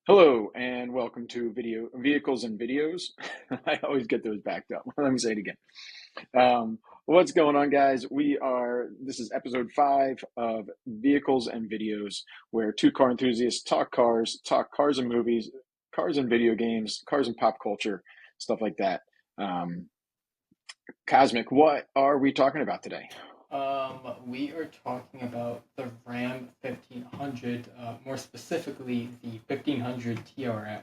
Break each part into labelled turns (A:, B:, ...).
A: Hello and welcome to Video Vehicles and Videos. I always get those backed up. Let me say it again. What's going on, guys? This is episode 5 of Vehicles and Videos, where two car enthusiasts talk cars and movies, cars and video games, cars and pop culture, stuff like that. Um, Cosmic, what are we talking about today?
B: We are talking about the Ram 1500, more specifically the 1500 TRX.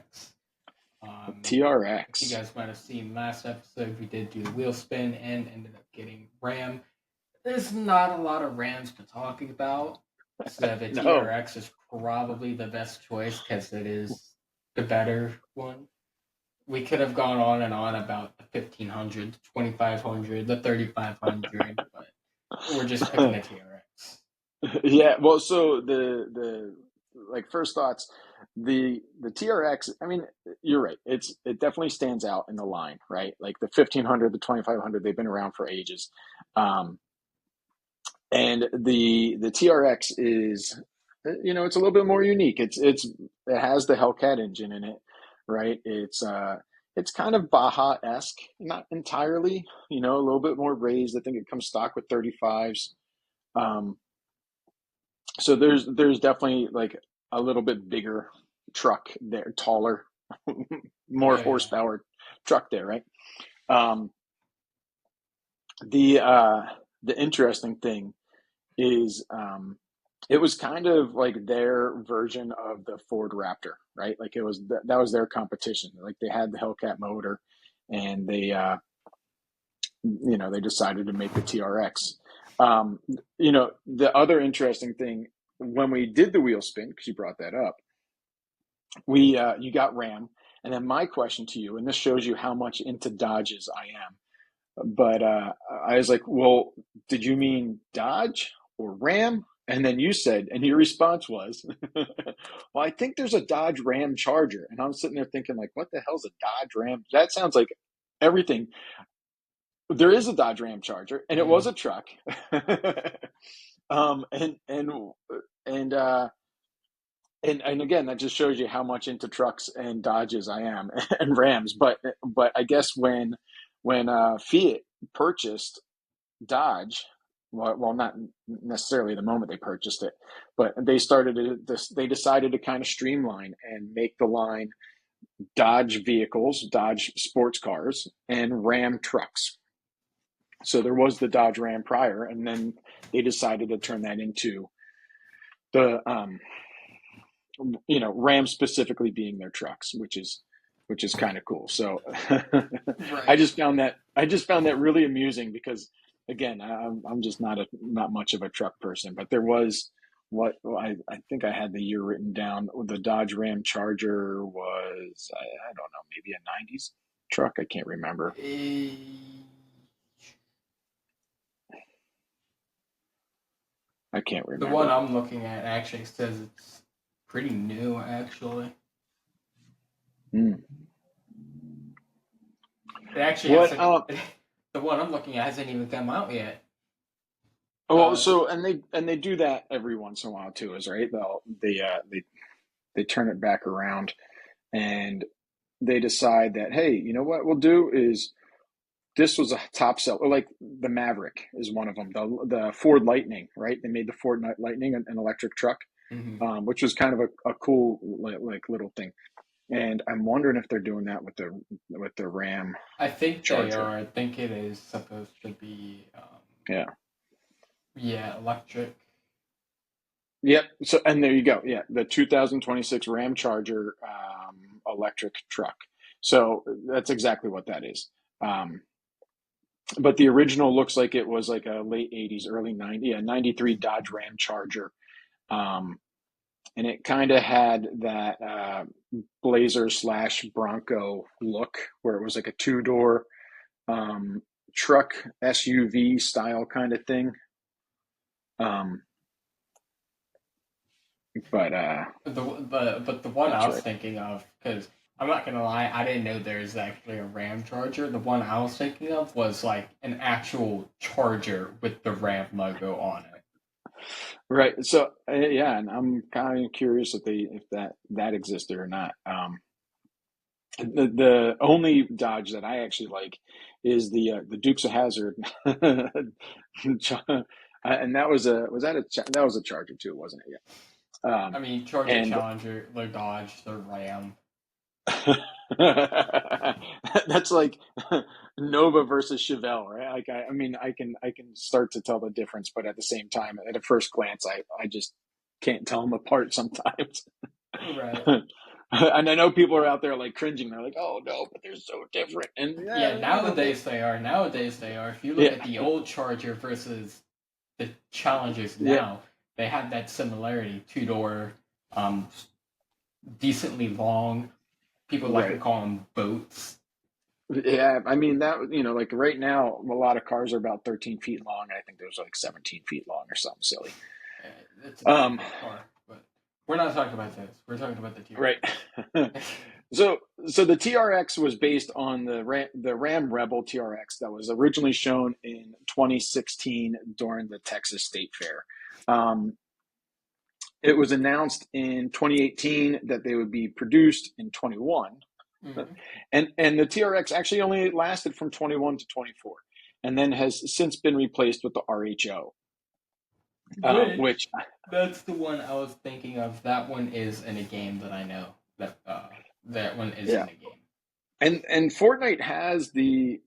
B: If you
A: TRX.
B: guys might have seen last episode, we did do the wheel spin and ended up getting Ram. There's not a lot of Rams to talk about, so the
A: No.
B: TRX is probably the best choice because it is the better one. We could have gone on and on about the 1500, the 2500, the 3500, but we're just picking the TRX.
A: Yeah, well, so the like first thoughts, the TRX, I mean, you're right. It definitely stands out in the line, right? Like the 1500, the 2500, they've been around for ages. Um, and the TRX is it's a little bit more unique. It has the Hellcat engine in it, right? It's kind of Baja-esque, not entirely, a little bit more raised. I think it comes stock with 35s. Um, so there's definitely like a little bit bigger truck there, taller, more
B: Oh yeah.
A: horsepower truck there, right? Um, the uh, the interesting thing is it was kind of like their version of the Ford Raptor, right? Like that was their competition. Like they had the Hellcat motor, and they decided to make the TRX. Um, the other interesting thing when we did the wheel spin, because you brought that up, we you got Ram, and then my question to you, and this shows you how much into Dodges I am. But I was like, well, did you mean Dodge or Ram? And then you said, and your response was, well, I think there's a Dodge Ram Charger. And I'm sitting there thinking, like, what the hell's a Dodge Ram? That sounds like everything. There is a Dodge Ram Charger, and it was
B: Mm.
A: a truck. um, and and and uh, and again, that just shows you how much into trucks and Dodges I am and Rams. But I guess when Fiat purchased Dodge, well, not necessarily the moment they purchased it, but they decided to kind of streamline and make the line Dodge vehicles, Dodge sports cars, and Ram trucks. So there was the Dodge Ram prior, and then they decided to turn that into the Ram specifically being their trucks, which is kind of cool. So
B: Right.
A: I just found that really amusing because again, I'm just not much of a truck person, but there was I think I had the year written down. The Dodge Ram Charger was I don't know, maybe a '90s truck. I can't remember.
B: Eh,
A: I can't
B: the one
A: remember.
B: I'm looking at actually says it's pretty new, actually.
A: Mm.
B: It actually
A: What
B: hasn't. The one I'm looking at hasn't even come out yet.
A: well,
B: Uh,
A: so and they do that every once in a while too, is right? They turn it back around and they decide that, hey, you know what we'll do is this was a top seller. Like the Maverick is one of them. The Ford Lightning, right? They made the Ford Lightning an electric truck,
B: mhm.
A: which was kind of a cool like little thing. And I'm wondering if they're doing that with the Ram
B: I think they
A: Charger.
B: are. I think it is supposed to be,
A: Yeah.
B: yeah, electric.
A: Yep. So and there you go. Yeah, the 2026 Ram Charger electric truck. So that's exactly what that is. Um, but the original looks like it was like a late 80s, early 90s, yeah, 93 Dodge Ram Charger. Um, and it kind of had that Blazer slash Bronco look where it was like a two-door um, truck SUV style kind of thing. Um, but
B: But the one I
A: that's
B: was
A: right.
B: thinking of, because I'm not gonna lie, I didn't know there's actually a Ram charger. The one I was thinking of was like an actual charger with the Ram logo on it.
A: Right. So yeah, and I'm kind of curious if that existed or not. The only Dodge that I actually like is the Dukes of Hazzard, and that was a Charger too, wasn't it? Yeah.
B: I mean, Charger,
A: And
B: Challenger, the Dodge, the Ram.
A: that's like Nova versus Chevelle, right? Like I mean, I can start to tell the difference, but at the same time, at a first glance, I just can't tell them apart sometimes.
B: Right.
A: And I know people are out there like cringing. They're like, "Oh no, but they're so different." And
B: Yeah,
A: yeah,
B: nowadays they are. Nowadays they are. If you look
A: yeah,
B: at the old Charger versus the Challengers
A: yeah,
B: now, they have that similarity. Two door, um, decently long. People like to
A: right.
B: call them boats.
A: Yeah, I mean that like right now, a lot of cars are about 13 feet long. I think there's like 17 feet long or something silly.
B: It's a pretty
A: Um,
B: big car, but we're not talking about this. We're talking about the
A: right.
B: TRX.
A: So the TRX was based on the Ram Rebel TRX that was originally shown in 2016 during the Texas State Fair. Um, it was announced in 2018 that they would be produced in 21,
B: Mhm.
A: and the TRX actually only lasted from 21 to 24, and then has since been replaced with the RHO, which
B: Which that's the one I was thinking of. That one is in a game that I know. That one is
A: yeah,
B: in a game.
A: and Fortnite has the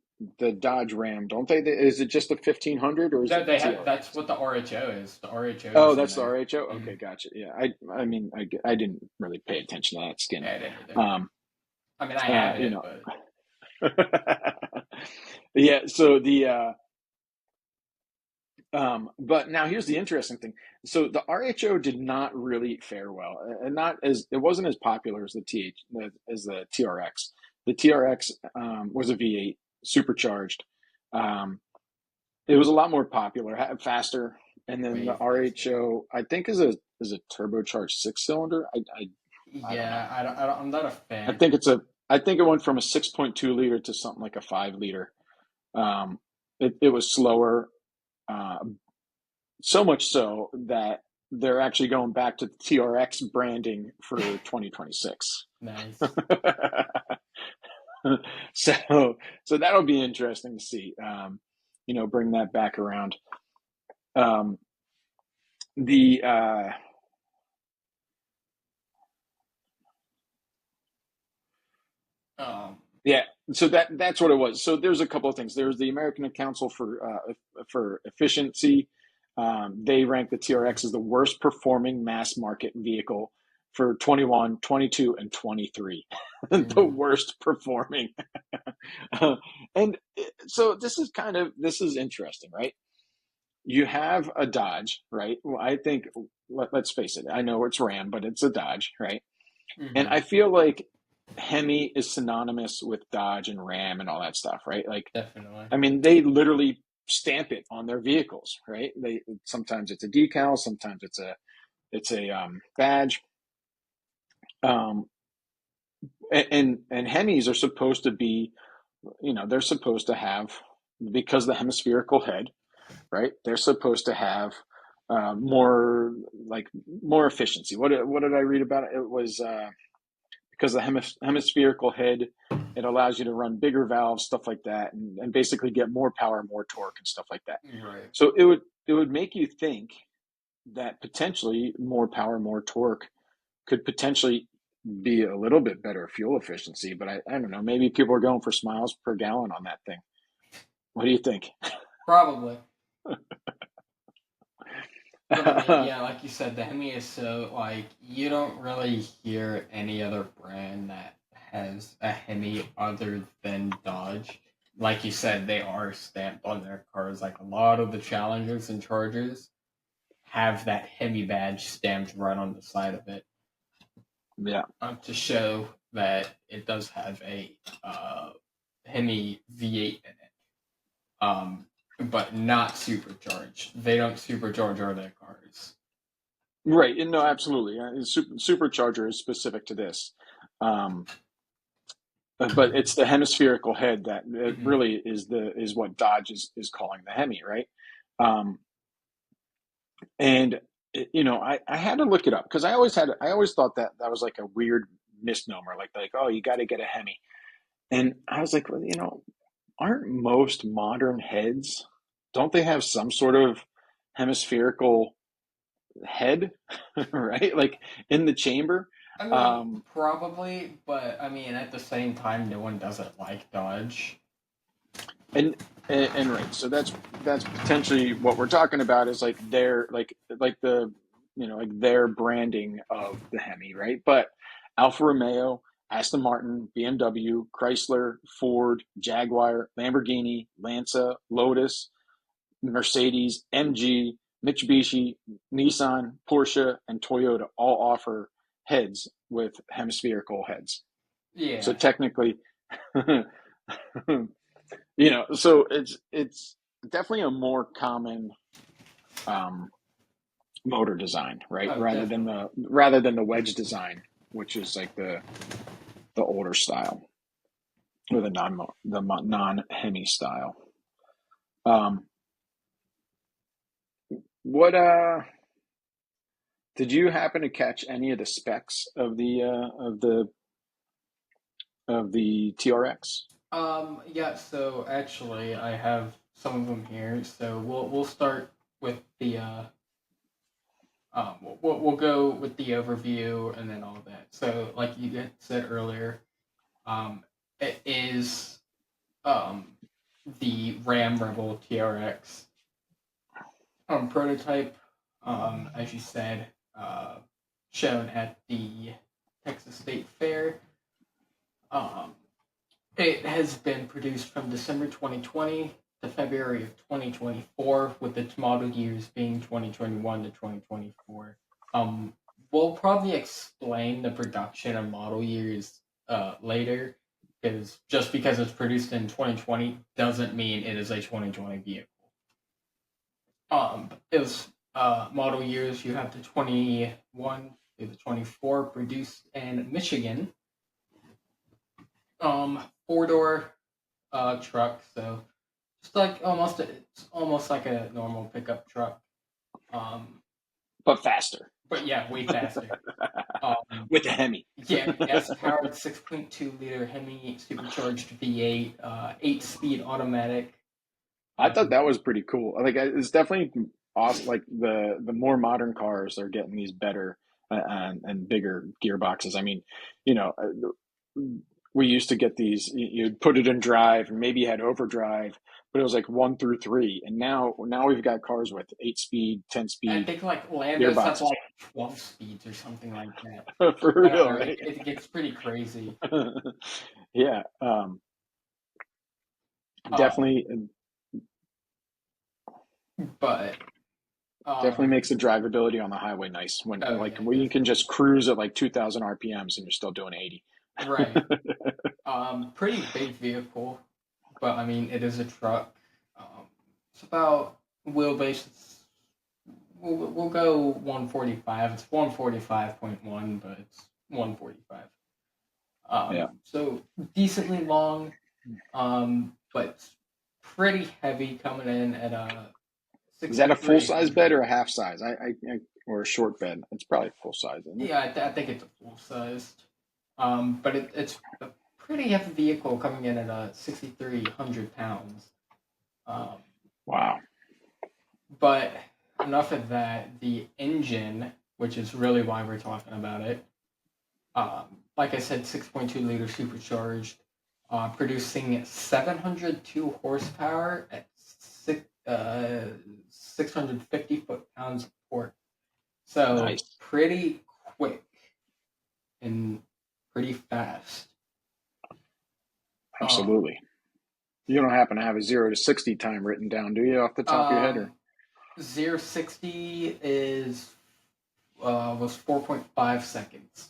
A: Dodge Ram, don't they? Is it just the 1500 or is
B: That
A: it the
B: they have. That's
A: TRX?
B: what the RHO is. The RHO
A: Oh,
B: is in
A: that's the
B: there.
A: RHO.
B: Mm-hmm.
A: Okay, gotcha. Yeah, I mean, I didn't really pay attention to that skin.
B: Yeah, I didn't either.
A: Um,
B: I mean, I
A: uh,
B: have
A: you
B: it,
A: know,
B: but
A: yeah. So but now here's the interesting thing. So the RHO did not really fare well, and not as it wasn't as popular as the TRX. The TRX was a V8 supercharged. Um, it was a lot more popular, faster, and then
B: way
A: the
B: faster.
A: RHO I think is a turbocharged six cylinder. I don't know.
B: Yeah, I'm not a
A: I
B: fan.
A: think it's a I think it went from a 6.2 liter to something like a 5 liter. Um, it was slower. Uh, So much so that they're actually going back to the TRX branding for 2026.
B: Nice.
A: so so that'll be interesting to see. Bring that back around. Um, the
B: Um.
A: Yeah, so that's what it was. So there's a couple of things. There's the American Council for Efficiency. They rank the TRX as the worst performing mass market vehicle for 21, 22, and 23. The
B: Mhm.
A: worst performing. And so this is interesting, right? You have a Dodge, right? Well, I think let's face it. I know it's Ram, but it's a Dodge, right? And
B: Mhm.
A: I feel like Hemi is synonymous with Dodge and Ram and all that stuff, right? Like,
B: Definitely.
A: I mean, they literally stamp it on their vehicles, right? They sometimes it's a decal, sometimes it's a badge, um, and Hemis are supposed to be, they're supposed to have because the hemispherical head, right? They're supposed to have more like more efficiency. What did I read about it? It was because the hemispherical head, it allows you to run bigger valves, stuff like that, and basically get more power, more torque, and stuff like that.
B: Right.
A: So it would make you think that potentially more power, more torque could potentially be a little bit better fuel efficiency. But I don't know. Maybe people are going for miles per gallon on that thing. What do you think?
B: Probably. But I mean, yeah, like you said, the Hemi is so like you don't really hear any other brand that has a Hemi other than Dodge. Like you said, they are stamped on their cars. Like a lot of the Challengers and Chargers have that Hemi badge stamped right on the side of it,
A: Yeah.
B: to show that it does have a Hemi V8 in it. But not supercharged. They don't supercharge all their cars.
A: Right. No, absolutely. Supercharger is specific to this. Um, but it's the hemispherical head that it
B: Mm-hmm.
A: really is what Dodge is calling the Hemi, right? Um, And I had to look it up because I always thought that that was like a weird misnomer, like oh, you got to get a Hemi. And I was like, well, aren't most modern heads, don't they have some sort of hemispherical head, right? Like in the chamber.
B: I mean,
A: Um,
B: probably, but I mean, at the same time, no one doesn't like Dodge.
A: and and right, so that's potentially what we're talking about is like their like the like their branding of the Hemi, right? But Alfa Romeo, Aston Martin, BMW, Chrysler, Ford, Jaguar, Lamborghini, Lancia, Lotus, Mercedes, MG, Mitsubishi, Nissan, Porsche, and Toyota all offer heads with hemispherical heads. So
B: Yeah.
A: technically, so it's definitely a more common um, motor design, right?
B: Oh, definitely.
A: Rather than the wedge design, which is like the older style or the non Hemi style. Um, what did you happen to catch any of the specs of the TRX?
B: Yeah. So actually, I have some of them here. So we'll start with the we'll go with the overview and then all that. So like you had said earlier, um, it is um the Ram Rebel TRX prototype, as you said, shown at the Texas State Fair. Um, it has been produced from December 2020 to February of 2024, with its model years being 2021 to 2024. Um, we'll probably explain the production and model years later, because just because it's produced in 2020 doesn't mean it is a 2020 vehicle. It was model years. You have the 21 to the 24 produced in Michigan. 4-door truck, so just like it's almost like a normal pickup truck. Um,
A: But faster
B: but yeah, way faster. Um,
A: with the Hemi.
B: yeah, gas powered 6.2 liter Hemi supercharged V8, 8-speed automatic.
A: I thought
B: Um,
A: that was pretty cool. Like it's definitely awesome. Like the more modern cars are getting these better and bigger gearboxes. I mean, you know, we used to get these. You'd put it in drive, and maybe you had overdrive, but it was like 1 through 3. And now we've got cars with 8 speed, ten
B: I
A: speed
B: think like Landos have
A: gearboxes
B: like 12 speeds or something like that.
A: for
B: I don't
A: real,
B: know.
A: right?
B: It gets pretty crazy.
A: Yeah,
B: Um,
A: definitely,
B: but
A: definitely
B: um,
A: makes the drivability on the highway nice when
B: oh
A: like
B: yeah,
A: when you can
B: definitely.
A: just cruise at like 2,000 RPMs and you're still doing 80.
B: Right. Pretty big vehicle, but I mean it is a truck. It's about wheelbase. We'll go 145. It's 145.1, but it's 145.
A: Yeah.
B: So decently long, but pretty heavy coming in at a
A: Is that a full size bed
B: 6,300.
A: or a half size? Or a short bed? It's probably full size, isn't it?
B: Yeah, I think it's a full sized. But it's a pretty heavy vehicle coming in at 6,300 pounds. Um,
A: Wow.
B: but enough of that. The engine, which is really why we're talking about it, like I said, 6.2 liter supercharged, producing 702 horsepower at 650 foot pounds of torque. So
A: Nice.
B: pretty quick and pretty fast. Um,
A: Absolutely. You don't happen to have a 0 to 60 time written down, do you, off the top of your head? Or
B: um, 0 60 is was 4.5 seconds.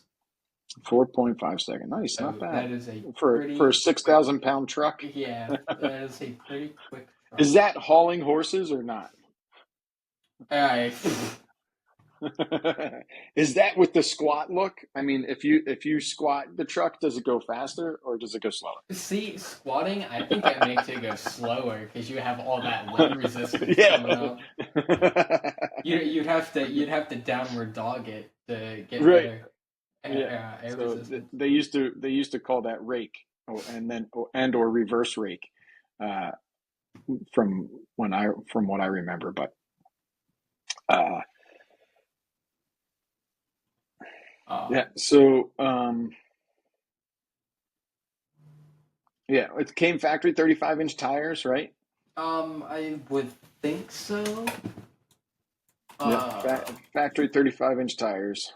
A: 4.5 second? Nice, not
B: So
A: bad
B: that is a
A: for a
B: pretty
A: six
B: quick.
A: thousand pound truck.
B: Yeah, that is a pretty quick
A: Is
B: truck.
A: that hauling horses or not?
B: I
A: Is that with the squat look? I mean, if you squat the truck, does it go faster or does it go slower?
B: see squatting. I think it makes it go slower because you have all that leg resistance
A: Yeah.
B: coming up. you'd have to downward dog it to get
A: Right.
B: better
A: Yeah.
B: air
A: So
B: resistance.
A: they used to call that rake, or reverse rake, uh, from from what I remember. But uh,
B: Uh,
A: yeah. So yeah, it came factory 35-inch tires, right?
B: I would think so.
A: Yep.
B: Uh,
A: Factory 35-inch tires.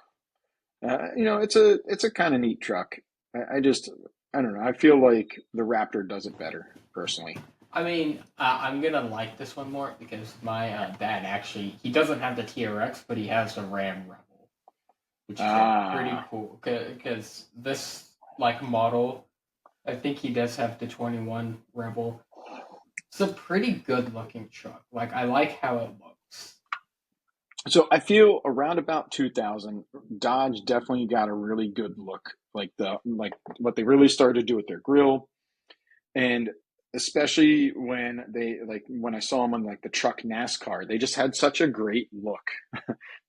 A: It's a kind of neat truck. I don't know. I feel like the Raptor does it better personally.
B: I mean, I'm gonna like this one more because my dad actually he doesn't have the TRX, but he has the Ram Rebel, which is a pretty
A: Ah,
B: cool because this like model, I think he does have the 21 Rebel. It's a pretty good looking truck. Like I like how it looks.
A: so I feel around about 2000, Dodge definitely got a really good look, like what they really started to do with their grill, and especially when I saw them on like the truck NASCAR, they just had such a great look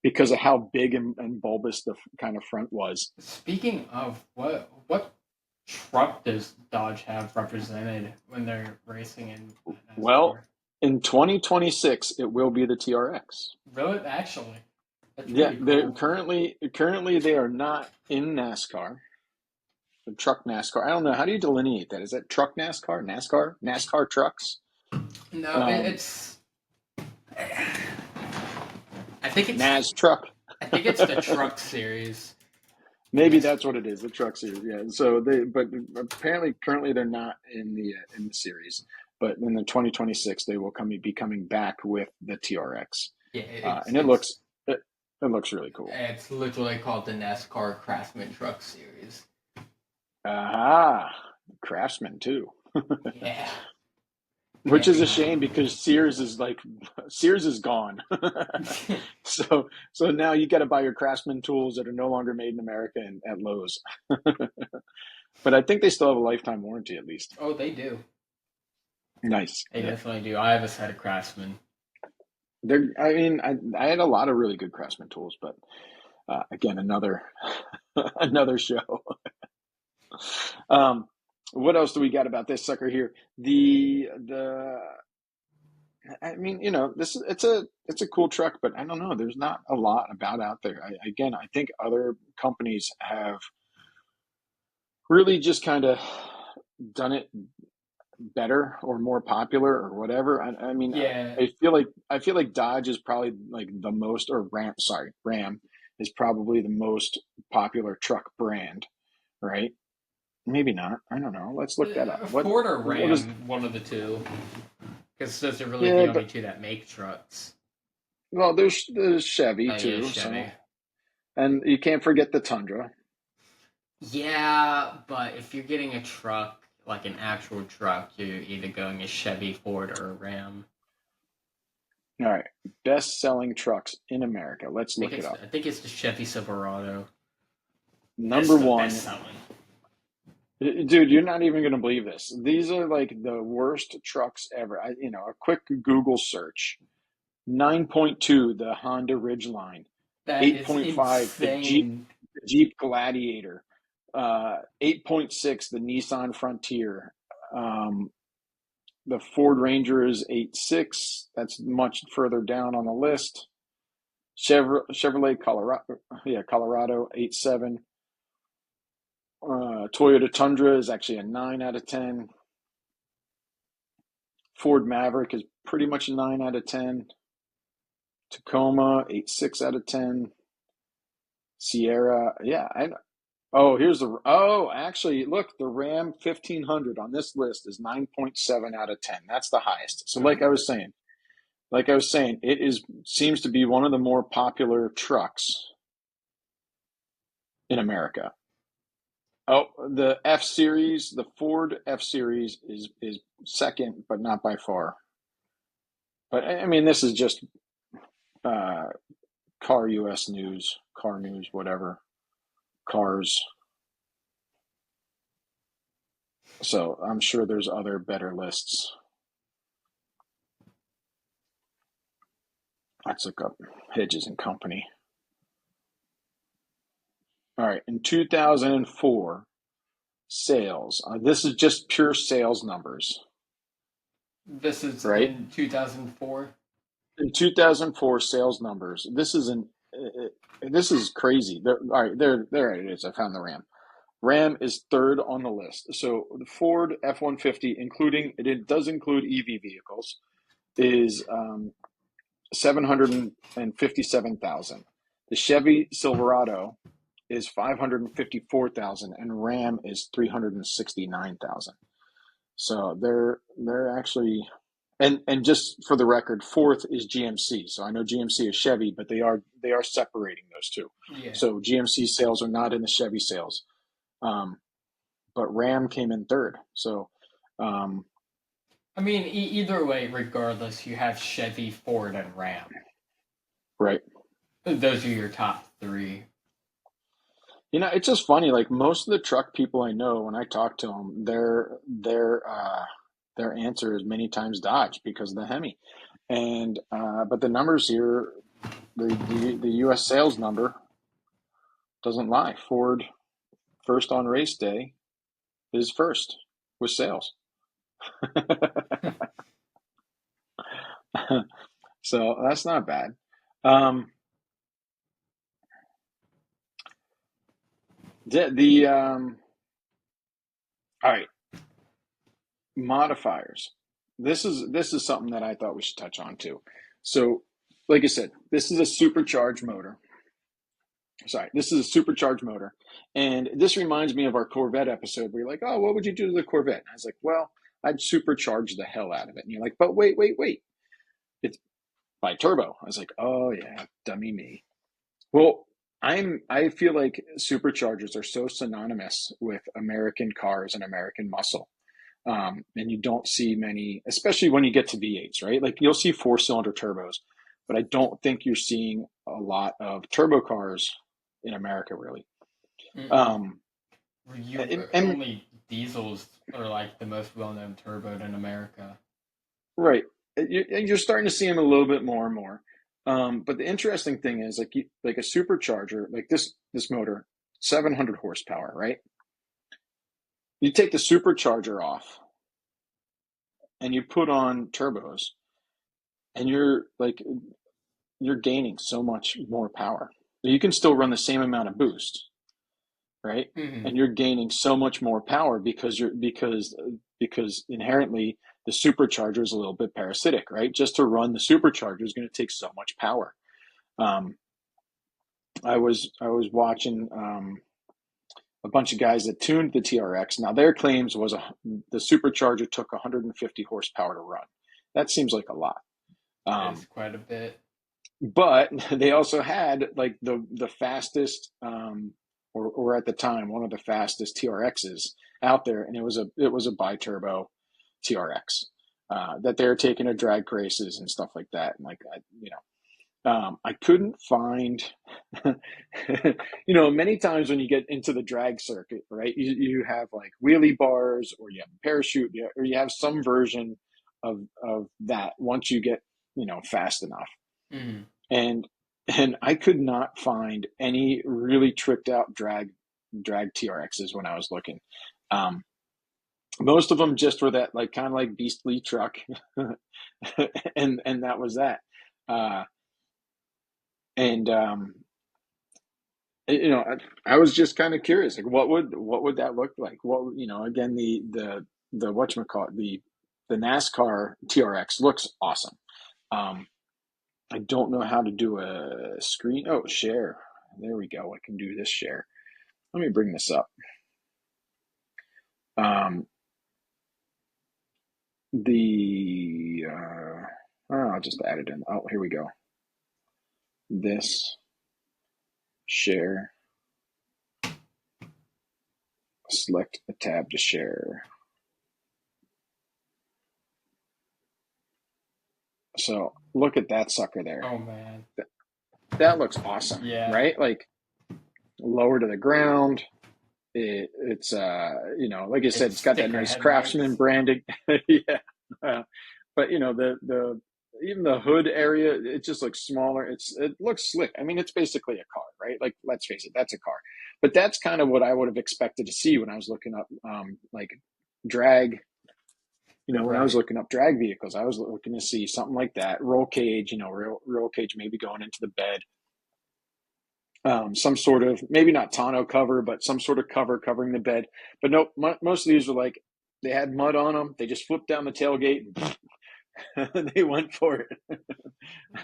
A: because of how big and bulbous the kind of front was.
B: Speaking of what truck does Dodge have represented when they're racing in
A: Well,
B: NASCAR?
A: in 2026, it will be the TRX.
B: Really, actually, that's
A: Yeah,
B: pretty
A: they're
B: cool.
A: currently they are not in NASCAR, the truck NASCAR. I don't know. How do you delineate that? Is that truck NASCAR, NASCAR trucks?
B: No,
A: Um,
B: it's. I think it's.
A: NAS truck.
B: I think it's the truck series.
A: Maybe
B: Yes.
A: that's what it is, the truck series. Yeah. But apparently, currently they're not in the series. But in the 2026, they will be coming back with the TRX,
B: Yeah,
A: and it looks really cool.
B: it's literally called the NASCAR Craftsman Truck Series.
A: Ah, Craftsman too.
B: Yeah,
A: Which
B: can't
A: is
B: be
A: a
B: nice.
A: shame because Sears is gone. So now you got to buy your Craftsman tools that are no longer made in America and at Lowe's. But I think they still have a lifetime warranty at least.
B: Oh, they do.
A: Nice.
B: They
A: Yeah.
B: definitely do. I have a set of Craftsman.
A: I mean, I had a lot of really good Craftsman tools, but again, another another show. Um, what else do we got about this sucker here? The I mean, it's a cool truck, but I don't know. There's not a lot about out there. I think other companies have really just kind of done it better or more popular or whatever. I mean,
B: Yeah,
A: I feel like Dodge is probably like the most, or Ram is probably the most popular truck brand, right? Maybe not. I don't know. Let's look that up.
B: Ford or
A: What is?
B: Ram, one of the two. Because those are really
A: Yeah,
B: the only
A: but
B: two that make trucks.
A: well, there's Chevy
B: Yeah,
A: too.
B: Chevy.
A: And you can't forget the Tundra.
B: Yeah, but if you're getting a truck, like an actual truck, you're either going a Chevy, Ford, or a Ram.
A: All right, best selling trucks in America. Let's look it up.
B: I think it's the Chevy Silverado. That's
A: Number
B: the best
A: one,
B: selling.
A: dude, you're not even gonna believe this. These are like the worst trucks ever. A quick Google search: 9.2, the Honda Ridgeline;
B: That is
A: 8.5,
B: insane.
A: the Jeep Gladiator; 8.6, the Nissan Frontier. Um, the Ford Ranger is 8.6. That's much further down on the list. Chevrolet Colorado 8.7. Toyota Tundra is actually a 9 out of 10. Ford Maverick is pretty much a 9 out of 10. Tacoma 8.6 out of 10. Sierra, yeah. Actually, look, the Ram 1500 on this list is 9.7 out of 10. That's the highest. So, like I was saying, it seems to be one of the more popular trucks in America. Oh, the F Series, the Ford F Series is second, but not by far. But I mean, this is just uh, car US news, car news, whatever, cars. So I'm sure there's other better lists. Let's look up Hedges and Company. All right, in 2004, sales. This is just pure sales numbers,
B: This is
A: right?
B: in 2004.
A: In 2004, sales numbers. This is crazy. All right, there it is. I found the Ram. Ram is third on the list. So the Ford F-150, including it does include EV vehicles, is 757,000. The Chevy Silverado is 554,000, and Ram is 369,000. So they're actually, and just for the record, fourth is GMC. So I know GMC is Chevy, but they are separating those two.
B: Yeah.
A: So GMC sales are not in the Chevy sales, um, but Ram came in third. So um,
B: I mean, either way, regardless, you have Chevy, Ford, and Ram.
A: right.
B: Those are your top three.
A: It's just funny. Like most of the truck people I know, when I talk to them, their answer is many times Dodge because of the Hemi. And but the numbers here, the U.S. sales number doesn't lie. Ford first on race day is first with sales. So that's not bad. Um, all right, modifiers. This is something that I thought we should touch on too. So, like I said, this is a supercharged motor. Sorry, this is a supercharged motor, and this reminds me of our Corvette episode where you're like, "Oh, what would you do to the Corvette?" And I was like, "Well, I'd supercharge the hell out of it." And you're like, "But wait, wait, wait! It's by turbo." I was like, "Oh yeah, dummy me." Well, I feel like superchargers are so synonymous with American cars and American muscle. And you don't see many, especially when you get to V8s, right? Like you'll see four-cylinder turbos, but I don't think you're seeing a lot of turbo cars in America, really.
B: Mm-mm.
A: Um,
B: You
A: and
B: only diesels are like the most well-known turboed in America.
A: right, you're starting to see them a little bit more and more. But the interesting thing is, like a supercharger, like this motor, 700 horsepower, right? You take the supercharger off and you put on turbos, and you're gaining so much more power. You can still run the same amount of boost, right?
B: Mm-hmm.
A: And you're gaining so much more power because inherently the supercharger is a little bit parasitic, right? Just to run the supercharger is going to take so much power. Um, I was watching a bunch of guys that tuned the TRX. Now their claims was the supercharger took 150 horsepower to run. That seems like a lot.
B: That is
A: Um,
B: quite a bit.
A: but they also had like the fastest or at the time one of the fastest TRXs out there, and it was a biturbo TRX that they were taking to drag races and stuff like that, and like I couldn't find many times when you get into the drag circuit, right, you have like wheelie bars or you have a parachute, or you have some version of that once you get fast enough,
B: Mm-hmm.
A: and I could not find any really tricked out drag TRXs when I was looking. Um, Most of them just were that like kind of like beastly truck, and that was that. Uh, and I was just kind of curious, like what would that look like? What again, the whatchamacallit, the NASCAR TRX looks awesome. Um, I don't know how to do a screen. Oh, share. There we go. I can do this share. Let me bring this up. Um, I'll just add it in. Oh, here we go. This share. Select a tab to share. So look at that sucker there.
B: Oh man.
A: That looks awesome,
B: Yeah.
A: right? Like lower to the ground. It's like I said,
B: It's
A: it's got that
B: sticker
A: nice Craftsman
B: headlights.
A: branding. Yeah. But the even the hood area, it just looks smaller. It looks slick. I mean, it's basically a car, right? Like, let's face it, that's a car. But that's kind of what I would have expected to see when I was looking up like drag. When I was
B: Right.
A: looking up drag vehicles, I was looking to see something like that. Roll cage, roll cage maybe going into the bed. Some sort of, maybe not tonneau cover, but some sort of cover covering the bed. But nope, most of these were like, they had mud on them. They just flipped down the tailgate and they went for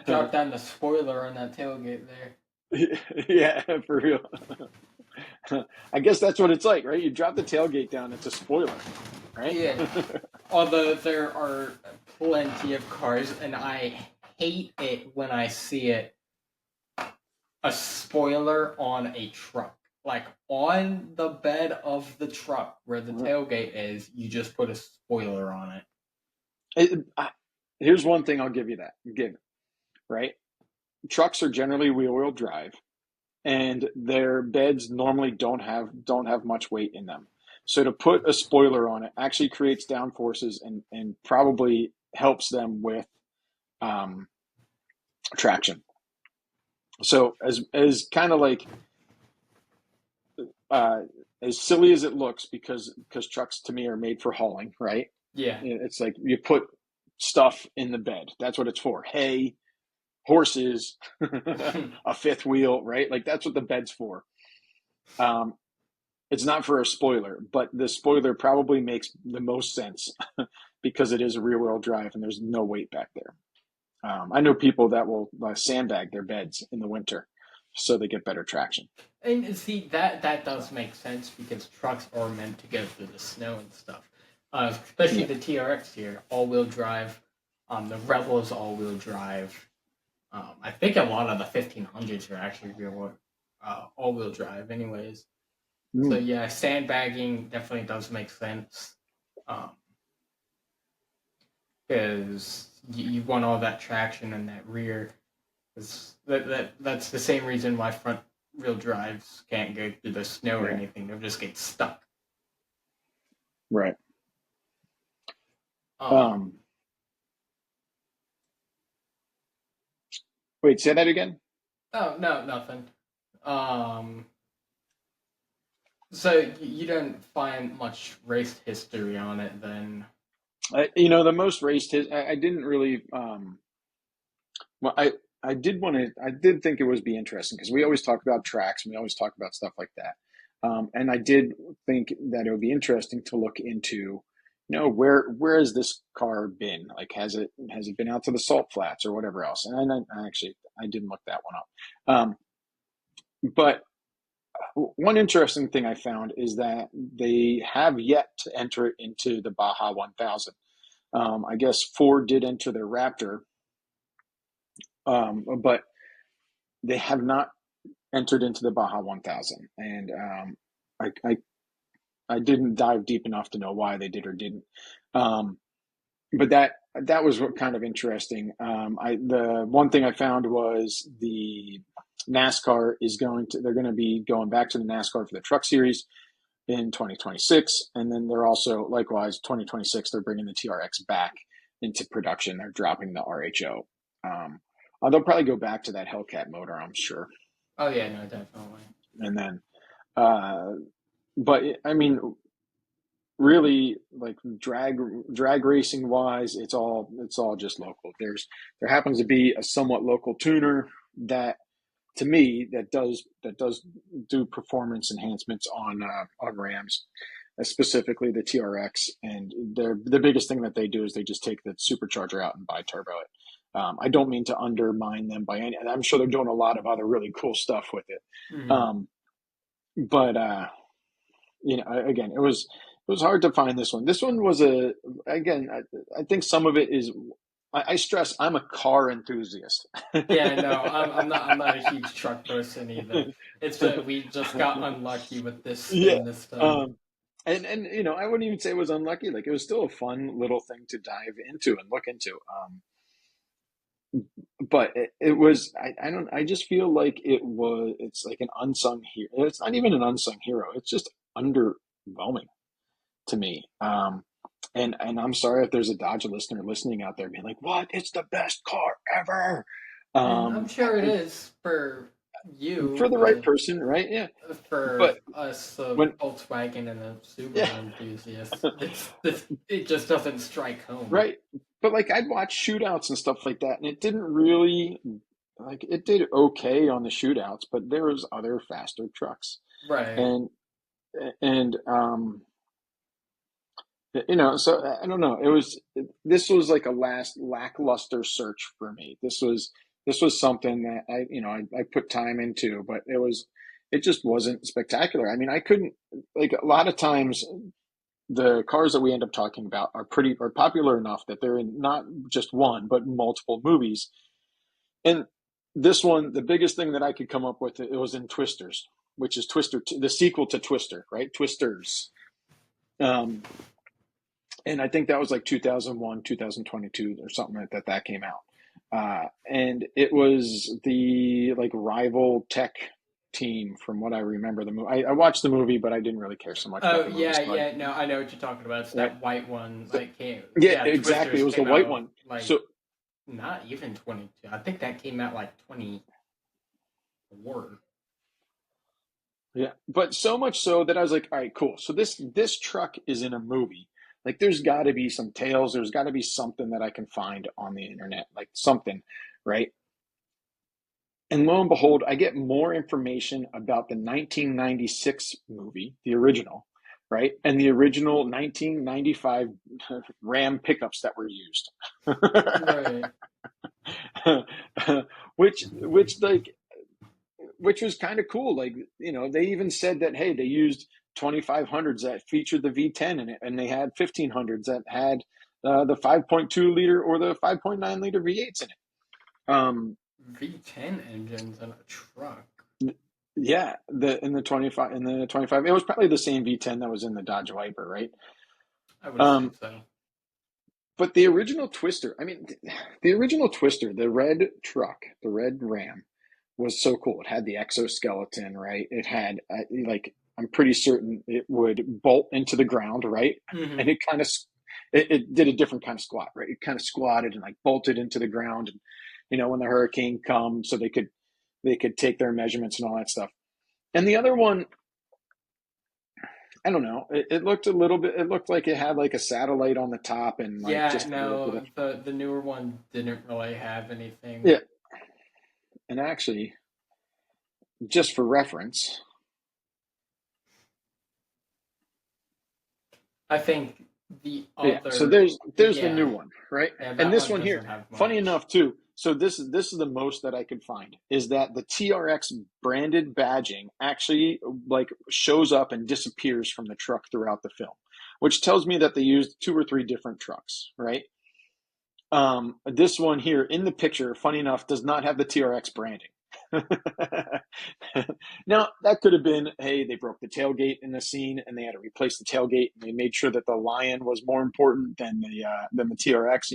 B: Drop
A: it.
B: down the spoiler on that tailgate there.
A: Yeah, for real. I guess that's what it's like, right? You drop the tailgate down, it's a spoiler, right?
B: Yeah. Although there are plenty of cars, and I hate it when I see it, a spoiler on a truck. Like on the bed of the truck where the tailgate is, you just put a spoiler on it.
A: It, I, Here's one thing I'll give you that give right. Trucks are generally wheel-wheel drive, and their beds normally don't have much weight in them. So to put a spoiler on it actually creates down forces and probably helps them with um, traction. So as kind of like uh, as silly as it looks, because trucks to me are made for hauling, right?
B: Yeah.
A: It's like you put stuff in the bed. That's what it's for. Hay, horses, a fifth wheel, right? Like that's what the bed's for. Um, it's not for a spoiler, but the spoiler probably makes the most sense because it is a rear wheel drive and there's no weight back there. I know people that will sandbag their beds in the winter so they get better traction.
B: And see that does make sense because trucks are meant to go through the snow and stuff. Especially
A: Yeah.
B: the TRX here, all-wheel drive. The Rebel is all-wheel drive. I think a lot of the 1500s are actually all-wheel drive, anyways. So
A: Mm,
B: yeah, sandbagging definitely does make sense. Because you want all that traction in that rear. That's the same reason why front wheel drives can't go through the snow or
A: yeah.
B: anything. They'll just get stuck.
A: Right.
B: Um,
A: Um, Wait, say that again.
B: oh no, nothing. Um, so you don't find much race history on it, then?
A: The most raced his. I didn't really. Well, I did think it would be interesting because we always talk about tracks and we always talk about stuff like that. And I did think that it would be interesting to look into, where has this car been? Like, has it been out to the salt flats or whatever else? And I actually I didn't look that one up. But one interesting thing I found is that they have yet to enter it into the Baja 1000. I guess Ford did enter their Raptor, but they have not entered into the Baja 1000, and I, I I didn't dive deep enough to know why they did or didn't. Um, but that was what kind of interesting. The one thing I found was the NASCAR is they're going to be going back to the NASCAR for the Truck Series in 2026, and then they're also likewise 2026 they're bringing the TRX back into production. They're dropping the RHO. Um, they'll probably go back to that Hellcat motor, I'm sure,
B: Oh yeah, no, definitely.
A: and then uh, but I mean, really, like drag racing wise, it's all just local. There happens to be a somewhat local tuner that, to me, that does do performance enhancements on Rams, specifically the TRX. And the biggest thing that they do is they just take the supercharger out and bi-turbo it. I don't mean to undermine them by any. I'm sure they're doing a lot of other really cool stuff with it.
B: Mm-hmm.
A: But again, it was hard to find this one. This one was again. I think some of it is. I stress I'm a car enthusiast.
B: Yeah, no, I'm not a huge truck person either. It's that we just got unlucky with this
A: Yeah.
B: spin this time.
A: And I wouldn't even say it was unlucky. Like, it was still a fun little thing to dive into and look into. But it was. I don't. I just feel like it's like an unsung hero. It's not even an unsung hero. It's just underwhelming to me. and I'm sorry if there's a Dodge listener listening out there being like, "What? It's the best car ever."
B: And I'm sure it is for
A: For
B: you,
A: the right
B: but
A: person, right? Yeah.
B: for
A: But
B: us, the
A: when,
B: Volkswagen and the
A: yeah,
B: Subaru enthusiasts, it just doesn't strike home.
A: right. But like I'd watch shootouts and stuff like that, and it didn't really like it did okay on the shootouts, but there was other faster trucks,
B: Right.
A: and and so I don't know. This was like a last lackluster search for me. This was something that I put time into, but it just wasn't spectacular. I mean, I couldn't like a lot of times the cars that we end up talking about are popular enough that they're in not just one but multiple movies. And this one, the biggest thing that I could come up with, it was in Twisters, which is the sequel to Twister, right? Twisters. Um, and I think that was like 2001, 2022 or something like that that came out. And it was the like rival tech team from what I remember the movie. I watched the movie, but I didn't really care so much about
B: Oh
A: the movie.
B: yeah,
A: So
B: yeah. No, I know what you're talking about. It's
A: right.
B: that white one.
A: So,
B: Like came.
A: yeah,
B: Yeah,
A: exactly. It
B: Twisters
A: was the
B: came
A: white
B: out
A: one.
B: like
A: So
B: not even 22. I think that came out like 24.
A: yeah, but so much so that I was like, all right, cool. So this truck is in a movie. Like there's got to be some tales. There's got to be something that I can find on the internet, like something, right? And lo and behold, I get more information about the 1996 movie, the original, right? And the original 1995 Ram pickups that were used.
B: Right.
A: which which was kind of cool. Like, they even said that, hey, they used 2500s that featured the V10 in it, and they had 1500s that had the 5.2 liter or the 5.9 liter V8s in it.
B: V10 engines in a truck.
A: Yeah, in the 25, it was probably the same V10 that was in the Dodge Viper, right?
B: I would assume
A: Um,
B: so.
A: but the original Twister, I mean, the original Twister, the red truck, the red Ram, was so cool. It had the exoskeleton, right? It had like I'm pretty certain it would bolt into the ground, right? And
B: Hmm.
A: it did a different kind of squat, right? It kind of squatted and like bolted into the ground, and when the hurricane comes, so they could take their measurements and all that stuff. And the other one, I don't know. It looked a little bit. It looked like it had like a satellite on the top and like
B: Yeah,
A: just a little bit of
B: no, the newer one didn't really have anything.
A: yeah. And actually, just for reference,
B: I think the
A: yeah. So
B: other,
A: there's the new
B: yeah,
A: one, right?
B: yeah,
A: And
B: that
A: this
B: one
A: one here,
B: doesn't have
A: funny
B: much.
A: enough too. So this is the most that I could find is that the TRX branded badging actually like shows up and disappears from the truck throughout the film, which tells me that they used two or three different trucks, right? This one here in the picture, funny enough, does not have the TRX branding. Now, that could have been, hey, they broke the tailgate in the scene and they had to replace the tailgate and they made sure that the Lion was more important than the TRX,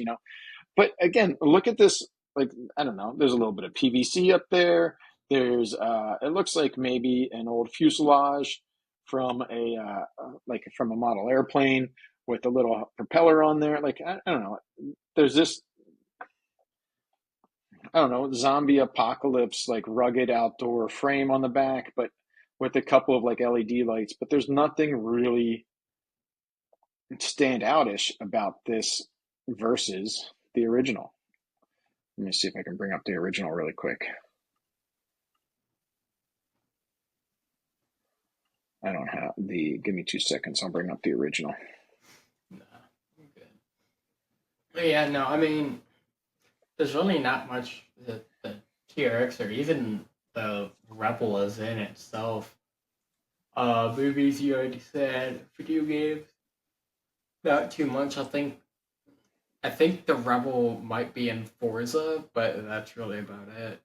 A: But again, look at this. Like, I don't know, there's a little bit of PVC up there. It looks like maybe an old fuselage from a model airplane with a little propeller on there. Like, I don't know. There's this, I don't know, zombie apocalypse, like rugged outdoor frame on the back, but with a couple of like LED lights. But there's nothing really stand outish about this versus the original. Let me see if I can bring up the original really quick. I don't have give me 2 seconds. I'll bring up the original.
B: Nah, I'm good. But yeah, no, I mean, there's really not much that the TRX or even the Rebel is in itself. Movies you already said, video games, not too much. I think the Rebel might be in Forza, but that's really about it.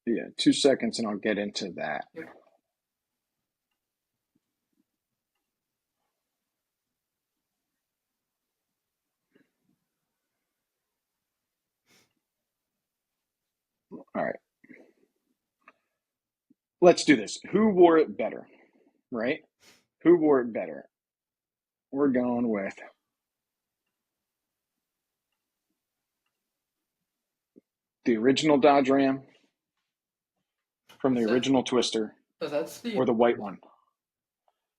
A: Yeah, 2 seconds and I'll get into that.
B: Yep.
A: All right, let's do this. Who wore it better, right? Who wore it better? we're going with the original Dodge Ram from the
B: Is that
A: original Twister
B: that's the
A: or the white one.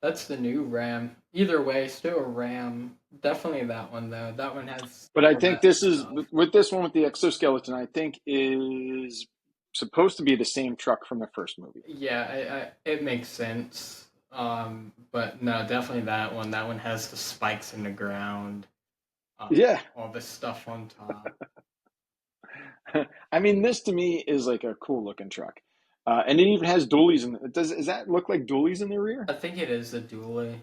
B: that's the new Ram. Either way, still a Ram. Definitely that one though. That one has
A: But I
B: the
A: think
B: best
A: this is
B: stuff.
A: with this one with the exoskeleton. I think is supposed to be the same truck from the first movie.
B: Yeah, it makes sense. But no, definitely that one. That one has the spikes in the ground.
A: Yeah,
B: All this stuff on top.
A: I mean, this to me is like a cool looking truck, and it even has dualies. In does that look like dualies in the rear?
B: I think it is a dually.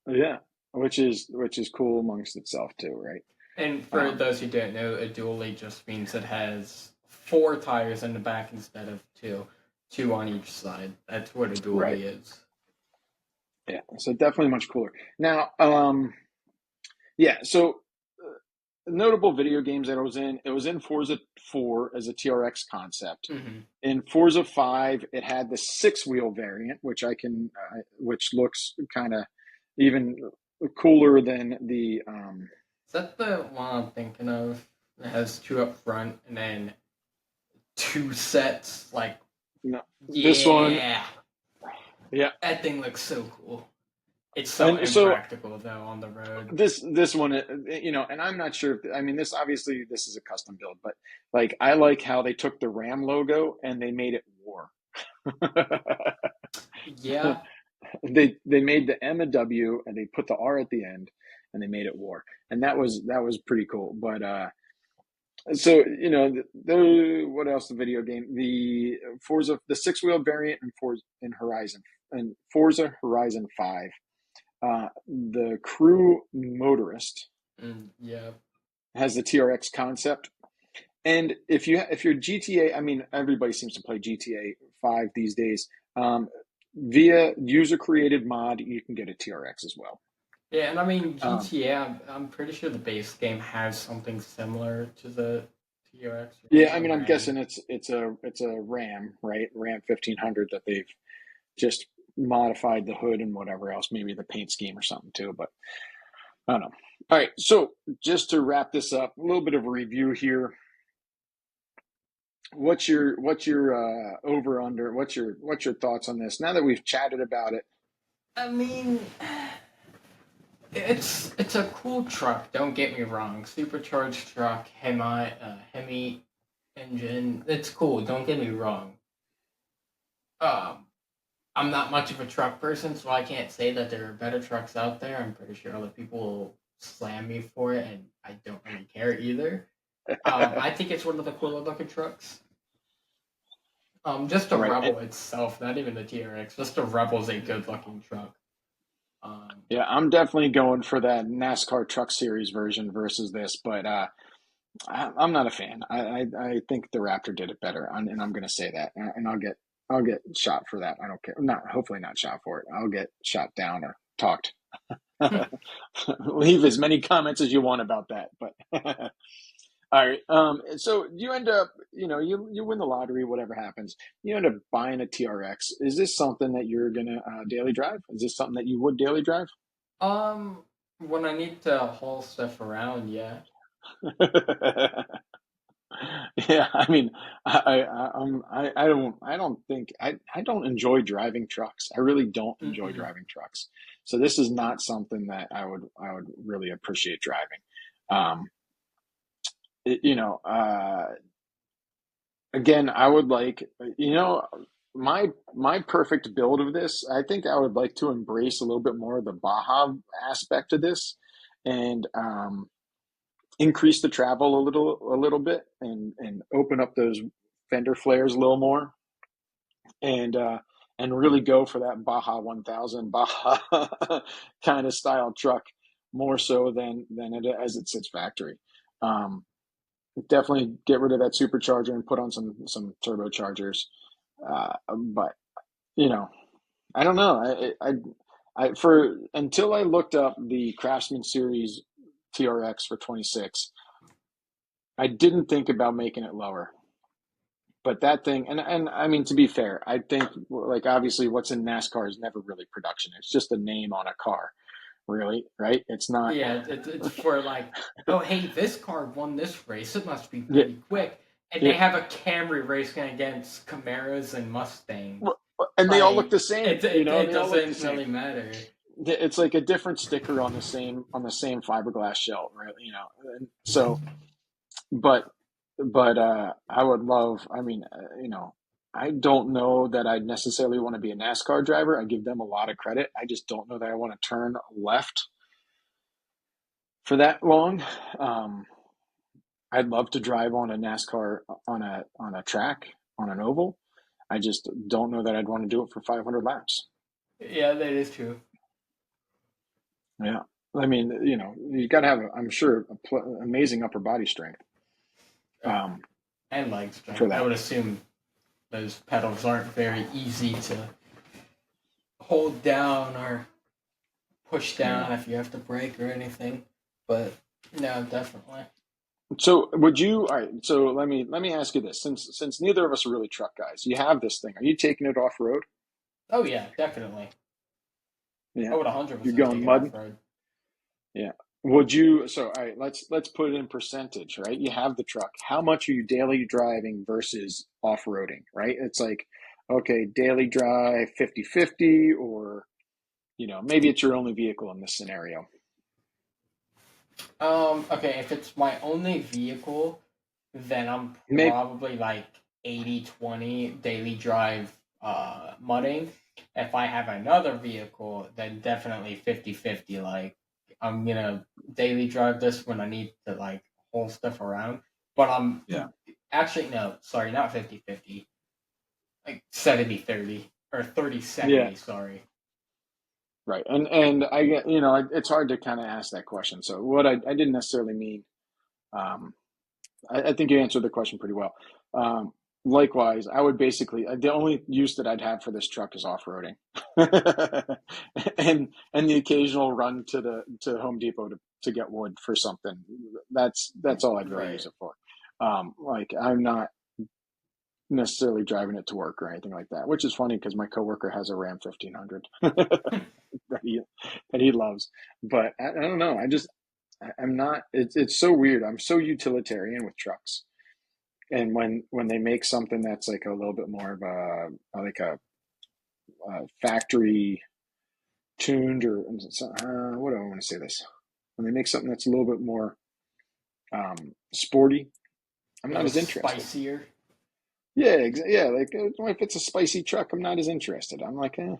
A: Yeah, which is cool amongst itself too, right?
B: And for
A: Um,
B: those who don't know, a dually just means it has four tires in the back instead of two, two on each side. That's what a
A: right.
B: dually is.
A: Yeah, so definitely much cooler. Now, yeah, so notable video games that it was in Forza 4 as a TRX concept.
B: Hmm.
A: In Forza 5, it had the six-wheel variant, which looks kind of even cooler than the
B: Is that the one I'm thinking of? It has two up front and then two sets. Like,
A: no, this one.
B: yeah,
A: Yeah,
B: that thing looks so cool. It's so
A: and so
B: impractical though on the road.
A: this one, and I'm not sure. I mean, this is a custom build, but like I like how they took the Ram logo and they made it war.
B: Yeah,
A: They made the M a W and they put the R at the end and they made it war, and that was pretty cool. But so what else? The video game, the Forza, the six-wheel variant, and Forza Horizon 5. The crew motorist
B: yeah.
A: has the TRX concept, and if you're GTA, I mean everybody seems to play GTA 5 these days. Via user created mod, you can get a TRX as well.
B: Yeah, and I mean
A: Um,
B: GTA. I'm pretty sure the base game has something similar to the TRX, right?
A: yeah, I
B: A
A: mean I'm
B: RAM.
A: guessing it's a Ram, right? Ram 1500 that they've just modified the hood and whatever else, maybe the paint scheme or something too. But I don't know. All right, so just to wrap this up, a little bit of a review here. What's your over under? What's your thoughts on this? Now that we've chatted about it,
B: I mean, it's a cool truck. Don't get me wrong. Supercharged truck, Hemi engine. It's cool. Don't get me wrong. Um, I'm not much of a truck person, so I can't say that there are better trucks out there. I'm pretty sure other people will slam me for it, and I don't really care either. I think it's one of the cooler looking trucks. Just a
A: right?
B: Rebel itself, not even the TRX. Just a Rebel's a good looking truck. Um,
A: Yeah, I'm definitely going for that NASCAR Truck Series version versus this, but I'm not a fan. I think the Raptor did it better, and I'm going to say that, and I'll get shot for that. I don't care. Not hopefully not shot for it. I'll get shot down or talked. Leave as many comments as you want about that, but all right. So you end up, you win the lottery, whatever happens. You end up buying a TRX. Is this something that you're gonna daily drive? Is this something that you would daily drive?
B: um, when I need to haul stuff around, yeah.
A: Yeah, I mean, I don't think I don't enjoy driving trucks. I really don't enjoy
B: Mm-mm.
A: driving trucks. So this is not something that I would really appreciate driving. Um, it, you know, again, I would like, you know, my perfect build of this. I think I would like to embrace a little bit more of the Baja aspect of this, and increase the travel a little bit, and open up those fender flares a little more, and really go for that Baja 1000 Baja kind of style truck more so than it as it sits factory. Um, Definitely get rid of that supercharger and put on some turbochargers. But you know, I don't know. For until I looked up the Craftsman Series TRX for 26, I didn't think about making it lower. But that thing, and I mean, to be fair, I think like obviously what's in NASCAR is never really production. It's just a name on a car. really, right? It's not.
B: Yeah, it's for like, oh hey, this car won this race. It must be
A: Yeah,
B: pretty quick. And they
A: yeah.
B: have a Camry racing against Camaros and Mustangs.
A: And they all look
B: Like
A: the same,
B: it
A: they all look the
B: doesn't
A: same.
B: really matter.
A: It's like a different sticker on the same fiberglass shell, right? And so, but I would love. I mean, I don't know that I'd necessarily want to be a NASCAR driver. I give them a lot of credit. I just don't know that I want to turn left for that long. Um, I'd love to drive on a NASCAR on a track on an oval. I just don't know that I'd want to do it for 500 laps.
B: Yeah, that is true.
A: Yeah. I mean, you got to have, I'm sure, amazing upper body strength
B: Uh,
A: um,
B: and leg
A: for
B: strength. I
A: that.
B: would assume those pedals aren't very easy to hold down or push
A: Yeah.
B: down if you have to brake or anything. But no, definitely.
A: So would you, all right, so let me ask you this. Since neither of us are really truck guys, you have this thing. Are you taking it off road?
B: Oh yeah, definitely. I
A: Yeah.
B: would
A: You're
B: 100%
A: going
B: take it off
A: mudding?
B: road.
A: Yeah. Would you, so all right, let's put it in percentage, right? You have the truck. How much are you daily driving versus off-roading, right? It's like, okay, daily drive 50/50, or maybe it's your only vehicle in this scenario.
B: Okay, if it's my only vehicle, then I'm
A: Maybe,
B: probably like 80/20 daily drive mudding. If I have another vehicle, then definitely 50/50. Like I'm gonna daily drive this when I need to like haul stuff around. But I'm
A: yeah.
B: actually no, sorry, not 50/50. Like 70/30 or 30
A: Yeah.
B: 70. Sorry.
A: Right. And I get, it's hard to kind of ask that question. So what I didn't necessarily mean, um, I think you answered the question pretty well. Um, Likewise, I would basically, the only use that I'd have for this truck is off-roading, and the occasional run to Home Depot to get wood for something. That's all I'd really use
B: Right.
A: it for. Like I'm not necessarily driving it to work or anything like that, which is funny because my coworker has a Ram 1500 that he loves. But I don't know. I'm not. It's so weird. I'm so utilitarian with trucks, and when they make something that's like a little bit more of a factory tuned, or what do I want to say this? When they make something that's a little bit more sporty, I'm
B: A
A: not
B: little
A: as interested.
B: spicier.
A: Yeah, yeah. Like if it's a spicy truck, I'm not as interested. I'm like,
B: Yeah,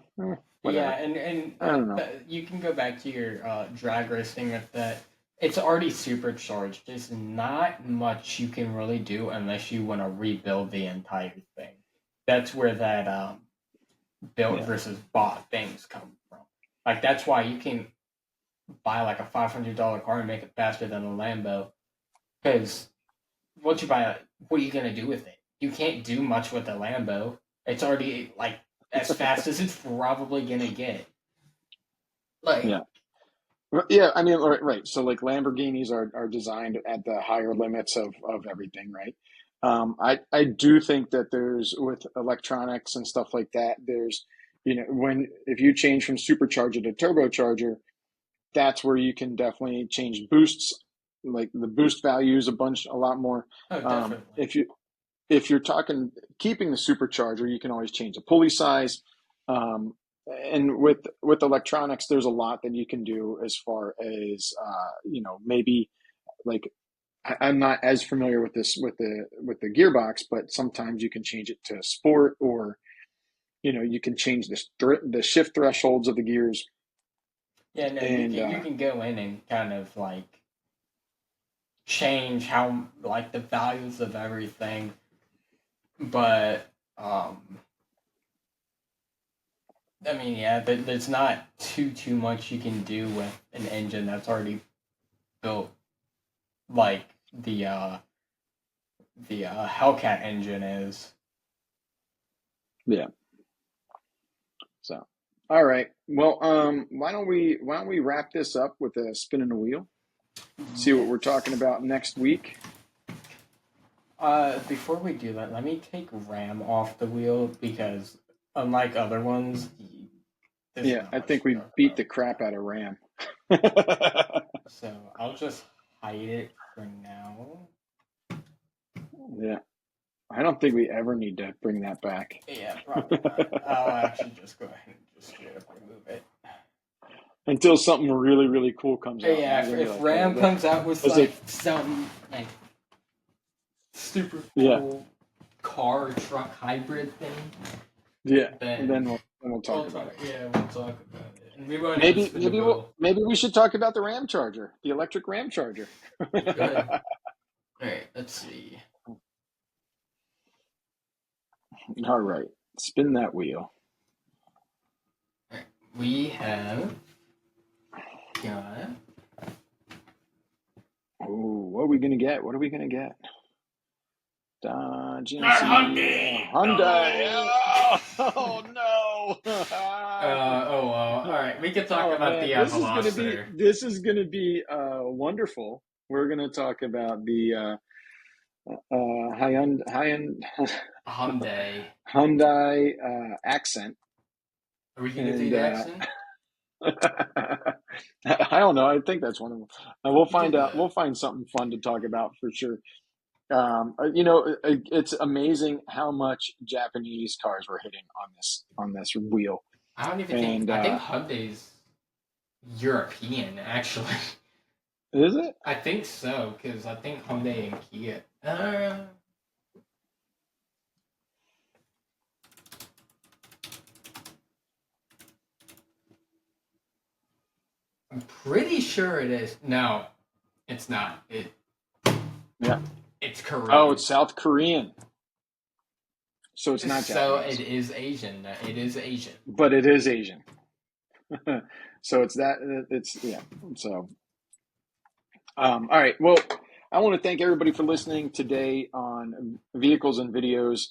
A: whatever.
B: and
A: I don't know.
B: you can go back to your drag racing with that. It's already supercharged. There's not much you can really do unless you want to rebuild the entire thing. That's where that built
A: Yeah,
B: versus bought things come from. Like that's why you can buy like a $500 car and make it faster than a Lambo. Because once you buy it, what are you gonna do with it? You can't do much with a Lambo. It's already like as fast as it's probably gonna get. Like
A: yeah. Yeah, I mean, right. So like Lamborghinis are designed at the higher limits of everything, right? I do think that there's with electronics and stuff like that, there's when if you change from supercharger to turbocharger, that's where you can definitely change boosts, like the boost values a lot more.
B: oh, definitely.
A: If you're talking keeping the supercharger, you can always change the pulley size. Um, and with electronics, there's a lot that you can do as far as maybe like I'm not as familiar with this with the gearbox, but sometimes you can change it to sport, or you can change the shift thresholds of the gears.
B: Yeah, no,
A: And
B: you can go in and kind of like change how like the values of everything, but I mean, yeah, there's not too much you can do with an engine that's already built like the Hellcat engine is.
A: yeah, so all right, well, why don't we wrap this up with a spin in the wheel, see what we're talking
B: Yes.
A: about next week.
B: Before we do that, let me take Ram off the wheel because unlike other ones, there's
A: Yeah,
B: not
A: I
B: much
A: think
B: to
A: we
B: talk
A: beat
B: about
A: the
B: with
A: crap
B: that.
A: out of Ram.
B: So I'll just hide it for now.
A: Yeah. I don't think we ever need to bring that back.
B: Yeah, probably not. I'll actually just go ahead and just straight up remove it.
A: Until something really, really cool comes out.
B: Yeah,
A: And we're gonna be
B: if
A: like, hey,
B: Ram
A: look.
B: comes out with
A: It's like,
B: like some like super
A: yeah,
B: cool car or truck hybrid thing,
A: yeah. And
B: then
A: then we'll talk about it.
B: Yeah, we'll talk about it. And we might have to
A: Maybe
B: spin the wheel.
A: maybe we should talk about the Ram Charger, the electric Ram Charger.
B: We could. All right, let's see.
A: All right, spin that wheel.
B: All right, we have got.
A: Oh, what are we gonna get? What are we gonna get?
B: Hyundai!
A: Hyundai.
B: No!
A: Oh no!
B: Oh well. All right, we could talk
A: Oh
B: about
A: man,
B: the Veloster.
A: this is gonna be wonderful. We're gonna talk about the
B: Hyundai.
A: Hyundai accent,
B: Are we gonna do
A: and
B: the accent?
A: I don't know. I think that's one of them. We'll
B: We did
A: find out.
B: the.
A: We'll find something fun to talk about for sure. It's amazing how much Japanese cars were hitting on this wheel,
B: I don't even think.
A: and
B: I think Hyundai's European, actually.
A: is it?
B: I think so, because I think Hyundai and Kia. I'm pretty sure it is. No, it's not.
A: Yeah.
B: It's Korean.
A: Oh, it's South Korean. So it's not
B: So
A: Japanese.
B: it is Asian. It is Asian.
A: But it is Asian. So it's that. It's yeah. So all right. Well, I want to thank everybody for listening today on vehicles and videos.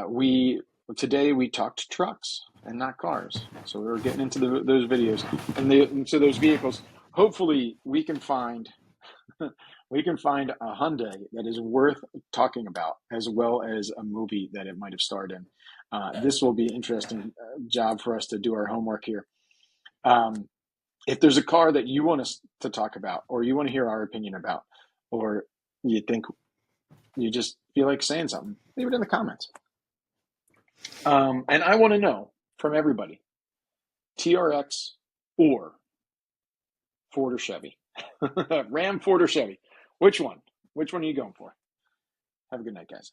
A: We today we talked trucks and not cars. So we were getting into those videos and so those vehicles. Hopefully, we can find we can find a Hyundai that is worth talking about, as well as a movie that it might have starred in. This will be an interesting job for us to do our homework here. Um, if there's a car that you want us to talk about, or you want to hear our opinion about, or you think you just feel like saying something, leave it in the comments. And I want to know from everybody, TRX or Ford or Chevy? Ram, Ford, or Chevy? Which one? Which one are you going for? Have a good night, guys.